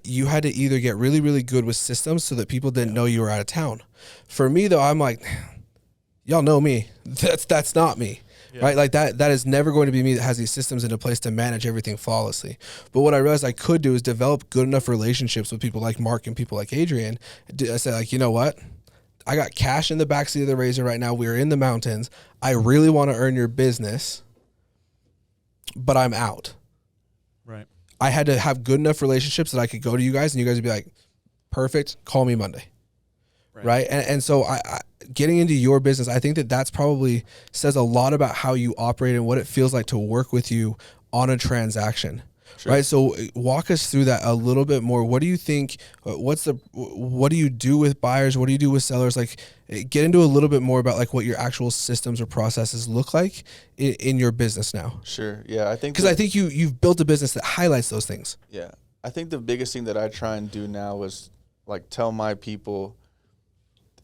you had to either get really, really good with systems so that people didn't know you were out of town. For me, though, I'm like, y'all know me. That's not me. Yeah. Right? Like that is never going to be me that has these systems into place to manage everything flawlessly. But what I realized I could do is develop good enough relationships with people like Mark and people like Adrian. I said, like, you know what? I got cash in the backseat of the Razor right now. We're in the mountains. I really want to earn your business, but I'm out. Right. I had to have good enough relationships that I could go to you guys and you guys would be like, perfect, call me Monday. Right. And so I getting into your business, I think that's probably says a lot about how you operate and what it feels like to work with you on a transaction. Sure. Right. So walk us through that a little bit more. What do you think? What do you do with buyers? What do you do with sellers? Like, get into a little bit more about like what your actual systems or processes look like in your business now. Sure. Yeah. I think because I think you've built a business that highlights those things. Yeah. I think the biggest thing that I try and do now is like tell my people,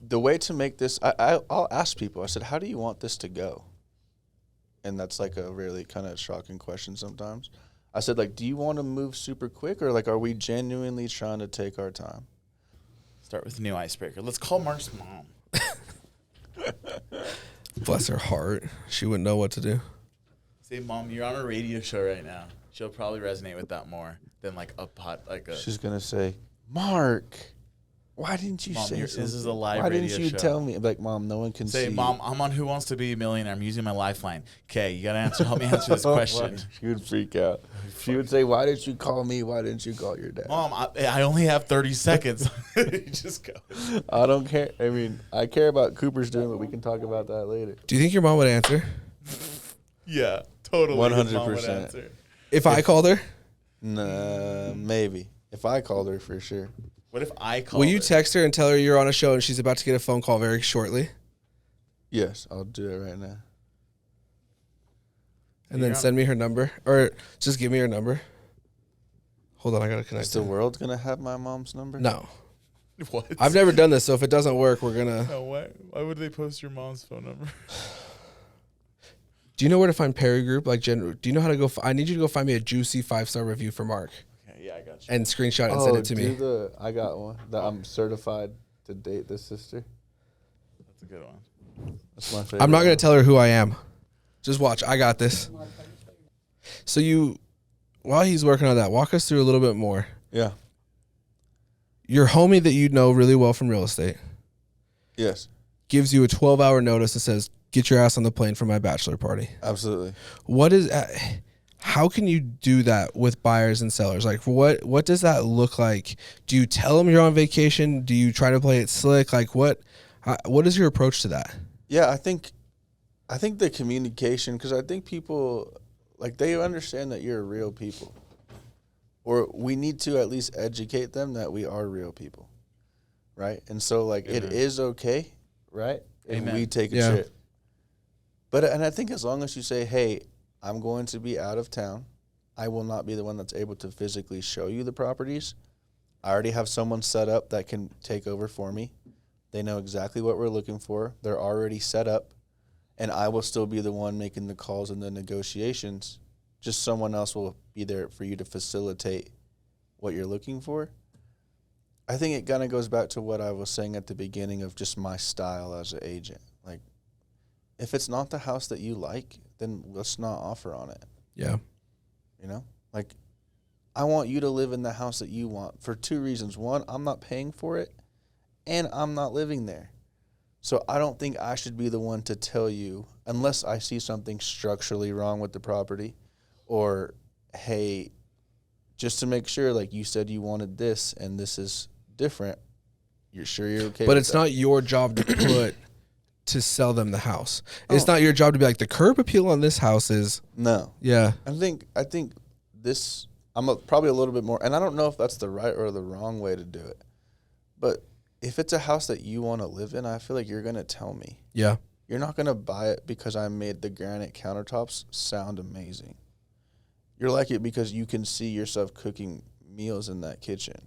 the way to make this, I'll ask people, I said, how do you want this to go? And that's like a really kind of shocking question sometimes. I said, like, do you want to move super quick, or like, are we genuinely trying to take our time? Start with a new icebreaker. Let's call Mark's mom. Bless her heart. She wouldn't know what to do. Say, Mom, you're on a radio show right now. She'll probably resonate with that more than like a pot, like a. She's going to say, Mark, why didn't you say something? This is a live Why radio didn't you show. tell me? I'm like, Mom, no one can see. Say, Mom, I'm on Who Wants to Be a Millionaire. I'm using my lifeline. Okay, you got to help me answer this question. She would freak out. She would say, why didn't you call me? Why didn't you call your dad? Mom, I only have 30 seconds. Just go. I don't care. I mean, I care about Cooper's doing, but we can talk about that later. Do you think your mom would answer? Yeah, totally. 100%. If I called her? Nah, maybe. If I called her, for sure. What if I call Will you text her and tell her you're on a show and she's about to get a phone call very shortly? Yes, I'll do it right now. And then send me her number, or just give me her number. Hold on, I gotta connect. Is the world gonna have my mom's number? No. What? I've never done this, so if it doesn't work, we're gonna. No, why would they post your mom's phone number? Do you know where to find Perry Group? Like, do you know how to go? I need you to go find me a juicy 5-star review for Mark. Okay, yeah, I got you. And screenshot it and send it to me. I got one that I'm certified to date this sister. That's a good one. That's my favorite. I'm not gonna tell her who I am. Just watch. I got this. So while he's working on that, walk us through a little bit more. Yeah. Your homie that you know really well from real estate Yes. gives you a 12-hour notice and says, "Get your ass on the plane for my bachelor party." Absolutely. How can you do that with buyers and sellers? Like, what does that look like? Do you tell them you're on vacation? Do you try to play it slick? Like, what is your approach to that? Yeah, I think the communication, because I think people, like, they understand that you're real people. Or we need to at least educate them that we are real people, right? And so, like, Amen. it is okay, right? If Amen. we take a Yeah. trip. And I think as long as you say, hey, I'm going to be out of town, I will not be the one that's able to physically show you the properties. I already have someone set up that can take over for me. They know exactly what we're looking for. They're already set up. And I will still be the one making the calls and the negotiations. Just someone else will be there for you to facilitate what you're looking for. I think it kind of goes back to what I was saying at the beginning of just my style as an agent. Like, if it's not the house that you like, then let's not offer on it. Yeah. You know? Like, I want you to live in the house that you want for two reasons. One, I'm not paying for it, and I'm not living there. So I don't think I should be the one to tell you, unless I see something structurally wrong with the property, or, hey, just to make sure, like, you said you wanted this and this is different, you're sure you're okay But with it's that? not your job to sell them the house. It's not your job to be like, the curb appeal on this house is. No. Yeah. I think this, probably a little bit more, and I don't know if that's the right or the wrong way to do it, but if it's a house that you want to live in, I feel like you're going to tell me. Yeah. You're not going to buy it because I made the granite countertops sound amazing. You're like it because you can see yourself cooking meals in that kitchen,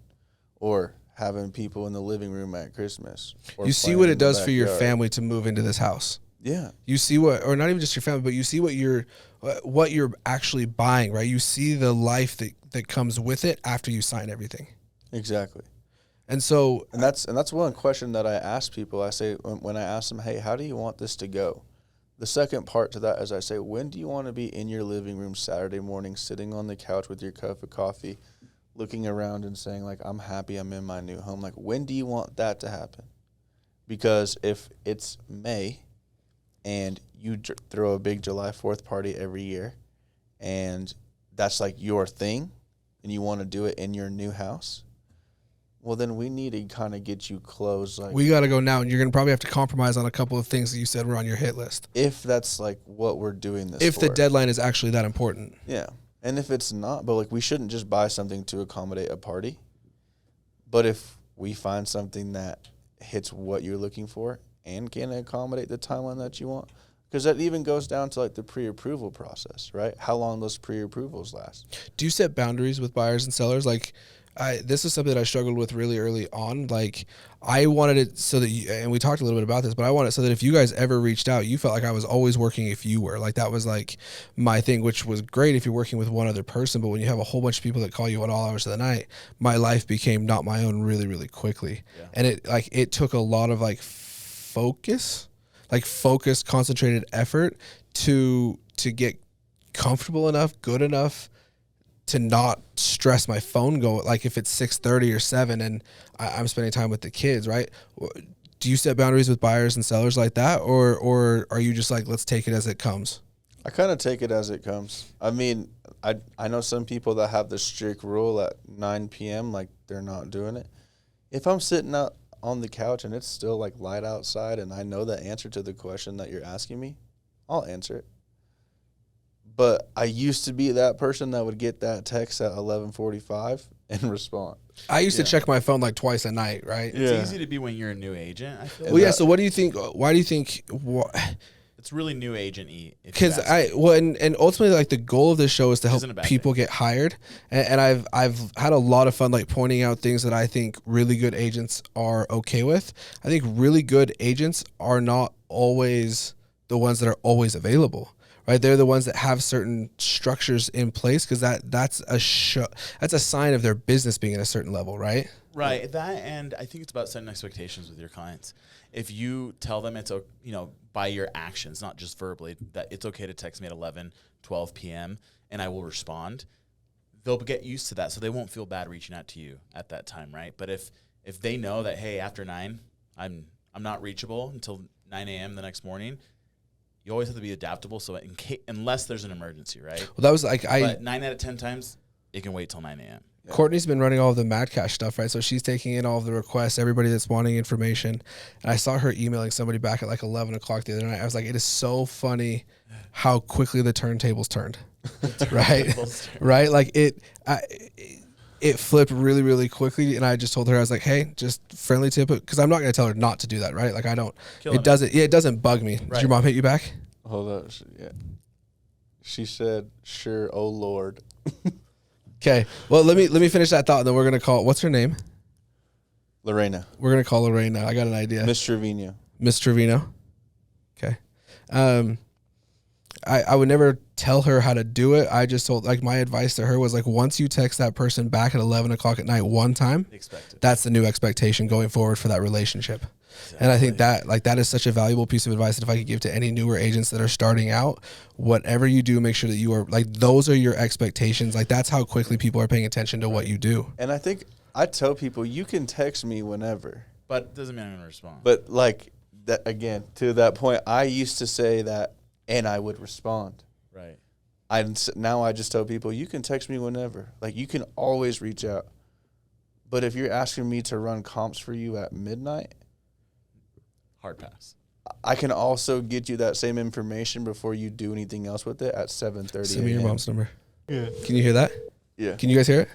or having people in the living room at Christmas. Or You see playing what in it the does for your backyard. family to move into this house. Yeah. You see or not even just your family, but you see what you're actually buying, right? You see the life that comes with it after you sign everything. Exactly. And so, And that's one question that I ask people. I say, when I ask them, hey, how do you want this to go? The second part to that is I say, when do you want to be in your living room Saturday morning, sitting on the couch with your cup of coffee, looking around and saying, like, I'm happy I'm in my new home? Like, when do you want that to happen? Because if it's May and you throw a big July 4th party every year, and that's like your thing, and you want to do it in your new house, well, then we need to kind of get you close. Like, we got to go now, and you're going to probably have to compromise on a couple of things that you said were on your hit list. if that's like what we're doing this If for. the deadline is actually that important. Yeah. And if it's not, but like, we shouldn't just buy something to accommodate a party. But if we find something that hits what you're looking for and can accommodate the timeline that you want, because that even goes down to like the pre-approval process, right? How long those pre-approvals last. Do you set boundaries with buyers and sellers? Like, this is something that I struggled with really early on. Like, I wanted it so that and we talked a little bit about this, but I wanted it so that if you guys ever reached out, you felt like I was always working if you were. Like, that was like my thing, which was great if you're working with one other person. But when you have a whole bunch of people that call you at all hours of the night, my life became not my own really, really quickly. Yeah. And it took a lot of focused, concentrated effort to get comfortable enough, good enough to not stress my phone like if it's 6:30 or 7 and I'm spending time with the kids, right? Do you set boundaries with buyers and sellers like that, or are you just like, let's take it as it comes? I kind of take it as it comes. I mean, I know some people that have the strict rule at 9 p.m., like, they're not doing it. If I'm sitting out on the couch and it's still like light outside and I know the answer to the question that you're asking me, I'll answer it. But I used to be that person that would get that text at 11:45 and respond. I used to check my phone like twice a night, right? It's easy to be when you're a new agent, I feel Well, yeah. So what do you think? Why do you think? It's really new agent-y. Because and ultimately, like, the goal of this show is to help Isn't a bad people get hired, and I've had a lot of fun, like, pointing out things that I think really good agents are okay with. I think really good agents are not always the ones that are always available, right? They're the ones that have certain structures in place, because that's a sign of their business being at a certain level, right? Right. That, and I think it's about setting expectations with your clients. If you tell them it's, by your actions, not just verbally, that it's okay to text me at 11, 12 p.m. and I will respond, they'll get used to that, so they won't feel bad reaching out to you at that time, right? But if they know that, hey, after 9, I'm not reachable until 9 a.m. the next morning, you always have to be adaptable. So unless there's an emergency, right? Well, that was like But 9 out of 10 times, it can wait till 9 a.m. Courtney's been running all of the Mad Cash stuff, right? So she's taking in all of the requests, everybody that's wanting information. And I saw her emailing somebody back at like 11 o'clock the other night. I was like, it is so funny how quickly the turntables turned, right? Right? Like it flipped really, really quickly. And I just told her, I was like, hey, just friendly tip, because I'm not going to tell her not to do that, right? Like, I don't, it doesn't bug me. Right. Did your mom hit you back? Hold up. Yeah. She said, sure, oh Lord. Okay. Well, let me finish that thought, and then we're gonna call. What's her name? Lorena. We're gonna call Lorena. I got an idea. Miss Trevino. Miss Trevino. Okay. I would never tell her how to do it. I just told, like, my advice to her was, like, once you text that person back at 11 o'clock at night one time, that's the new expectation going forward for that relationship. Exactly. And I think that is such a valuable piece of advice that if I could give to any newer agents that are starting out, whatever you do, make sure that you are, like, those are your expectations. Like, that's how quickly people are paying attention to what you do. And I think I tell people, you can text me whenever. But it doesn't mean I'm going to respond. But, like, that again, to that point, I used to say that and I would respond. Right. Now I just tell people, you can text me whenever. Like, you can always reach out. But if you're asking me to run comps for you at midnight, hard pass. I can also get you that same information before you do anything else with it at 7:30. Send me your mom's number. Yeah. Can you hear that? Yeah. Can you guys hear it?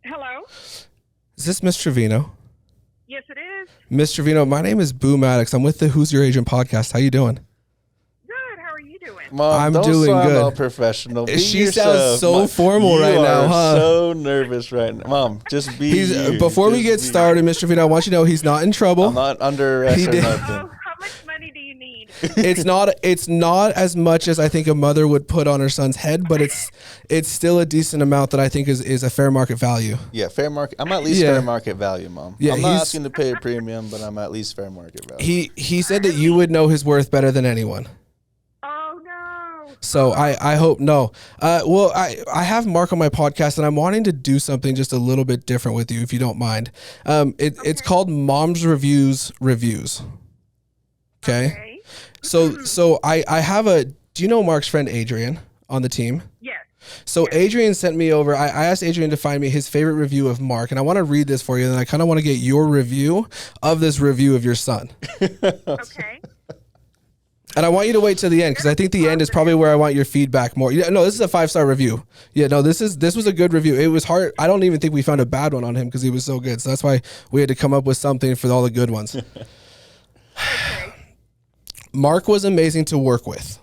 Hello? Is this Miss Trevino? Yes, it is. Miss Trevino, my name is Boo Maddox. I'm with the Who's Your Agent podcast. How you doing? Good. How are you doing? Mom, I'm don't doing sound good. all professional. Be She yourself. sounds so formal right now, huh? So nervous right now. Mom, just be you. Before we Just get be started, Mr. Trevino, I want you to know he's not in trouble. I'm not under arrest or nothing. How much money do you need? It's not as much as I think a mother would put on her son's head, but it's still a decent amount that I think is a fair market value. Yeah, fair market. I'm at least fair market value, Mom. Yeah, I'm not asking to pay a premium, but I'm at least fair market value. He said that you would know his worth better than anyone. Oh, no. So I hope no. Well, I have Mark on my podcast, and I'm wanting to do something just a little bit different with you, if you don't mind. It's called Mom's Reviews. Okay. So I have do you know Mark's friend Adrian on the team? Yes. So Adrian sent me over. I asked Adrian to find me his favorite review of Mark, and I want to read this for you, and I kind of want to get your review of this review of your son. Okay. And I want you to wait till the end, because I think the end is probably where I want your feedback more. Yeah, no, this is a 5-star review. Yeah, no, this was a good review. It was hard. I don't even think we found a bad one on him because he was so good. So that's why we had to come up with something for all the good ones. Okay. Mark was amazing to work with.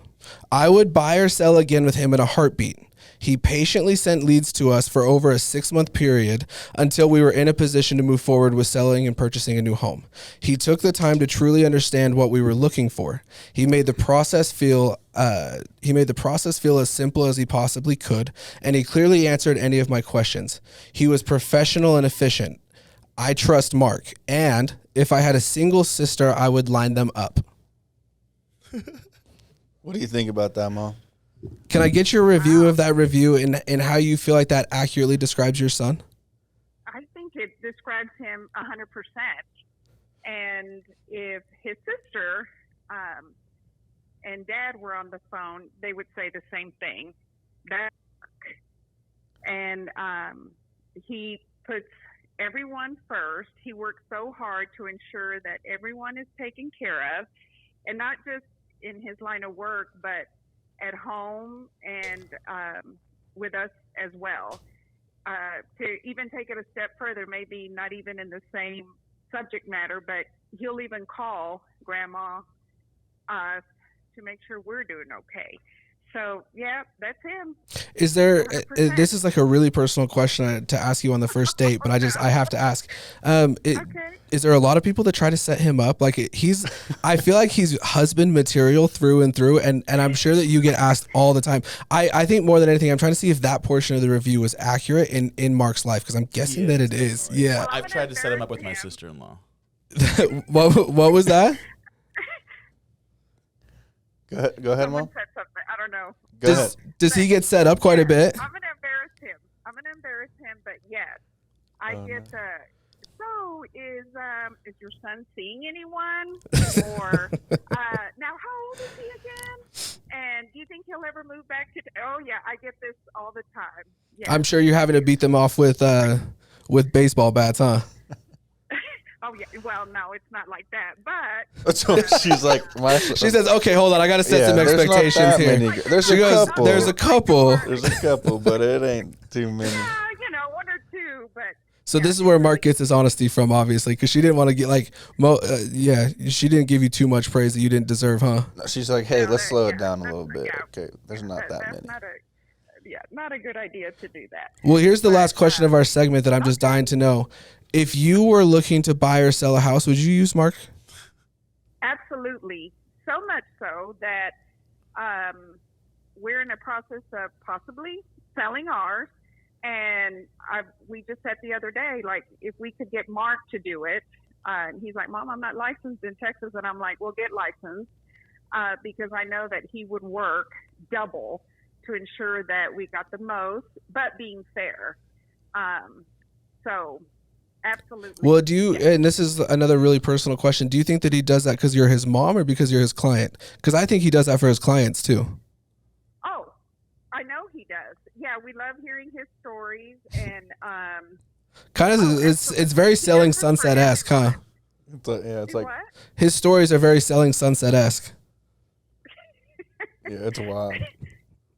I would buy or sell again with him in a heartbeat. He patiently sent leads to us for over a 6-month period until we were in a position to move forward with selling and purchasing a new home. He took the time to truly understand what we were looking for. He made the process feel as simple as he possibly could, and he clearly answered any of my questions. He was professional and efficient. I trust Mark, and if I had a single sister, I would line them up. What do you think about that, Mom? Can I get your review of that review and how you feel like that accurately describes your son? I think it describes him 100%. And if his sister and dad were on the phone, they would say the same thing. And he puts everyone first. He works so hard to ensure that everyone is taken care of, and not just in his line of work, but at home and with us as well. to even take it a step further, maybe not even in the same subject matter, but he'll even call Grandma to make sure we're doing okay. So, yeah, that's him. Is there? 100%. This is like a really personal question to ask you on the first date, but I have to ask. Okay. Is there a lot of people that try to set him up? Like I feel like he's husband material through and through, and I'm sure that you get asked all the time. I think more than anything, I'm trying to see if that portion of the review was accurate in Mark's life, because I'm guessing that it is. Definitely. Yeah. Well, I've tried to set him up with my embarrass him. sister-in-law. What was that? Go ahead, Someone Mom. said something. I don't know. Go ahead. Does he get set up quite a bit? I'm going to embarrass him. But yes, I get the. So is your son seeing anyone? Or now, how old is he again? And do you think he'll ever move back to? Oh yeah, I get this all the time. Yeah. I'm sure you're having to beat them off with baseball bats, huh? Oh yeah. Well, no, it's not like that. But So she's like, She says, "Okay, hold on, I got to set some there's not expectations that here." many. There's She a goes, couple. "There's a couple." There's a couple, but it ain't too many. one or two. But So this is where Mark gets his honesty from, obviously, because she didn't want to get she didn't give you too much praise that you didn't deserve, huh? She's like, hey, No, let's slow it yeah, down a that's- little bit. yeah. Okay, there's not that many. Not a good idea to do that. Well, here's the last question of our segment that I'm just dying to know. If you were looking to buy or sell a house, would you use Mark? Absolutely. So much so that we're in the process of possibly selling ours. And we just said the other day, like, if we could get Mark to do it. And he's like, Mom, I'm not licensed in Texas. And I'm like, well, get licensed because I know that he would work double to ensure that we got the most, but being fair. So absolutely. Well, and this is another really personal question, do you think that he does that because you're his mom or because you're his client? Because I think he does that for his clients too. Oh, I know he does. Yeah, we love hearing his stories, and Kind of, it's very Selling Sunset-esque, huh? It's like, what? His stories are very Selling Sunset-esque. yeah, it's wild.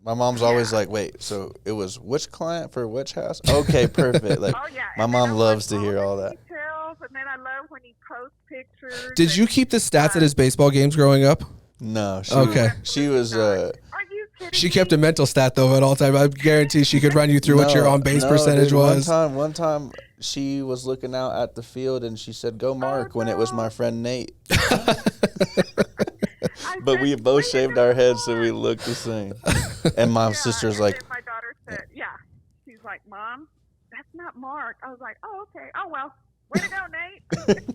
My mom's always like, wait, so it was which client for which house? Okay, perfect. Like, Oh yeah. my and then mom I loves love to hear the all that. Details, and then I love when he posts pictures. Did you keep the stats at his baseball games growing up? No, Okay. She was Are you kidding She me? kept a mental stat though at all time. I guarantee she could run you through what your on base percentage dude, was. One time she was looking out at the field and she said, "Go Mark," when it was my friend Nate. But we both shaved our heads so we looked the same. And my sister's and like, then my daughter said, yeah. She's like, Mom, that's not Mark. I was like, oh, okay. Oh, well, way to go, Nate.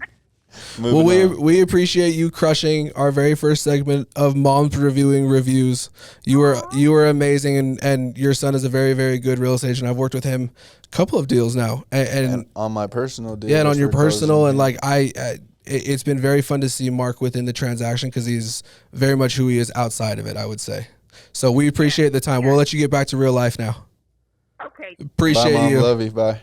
Well, moving on. we appreciate you crushing our very first segment of Moms Reviewing Reviews. You were amazing, and your son is a very, very good real estate agent. I've worked with him a couple of deals now, and on my personal deal. yeah, and on which your we're closing personal, and here. like it's been very fun to see Mark within the transaction because he's very much who he is outside of it, I would say. So we appreciate the time. We'll let you get back to real life now. Okay. Appreciate Bye, Mom. you. Love you. Bye.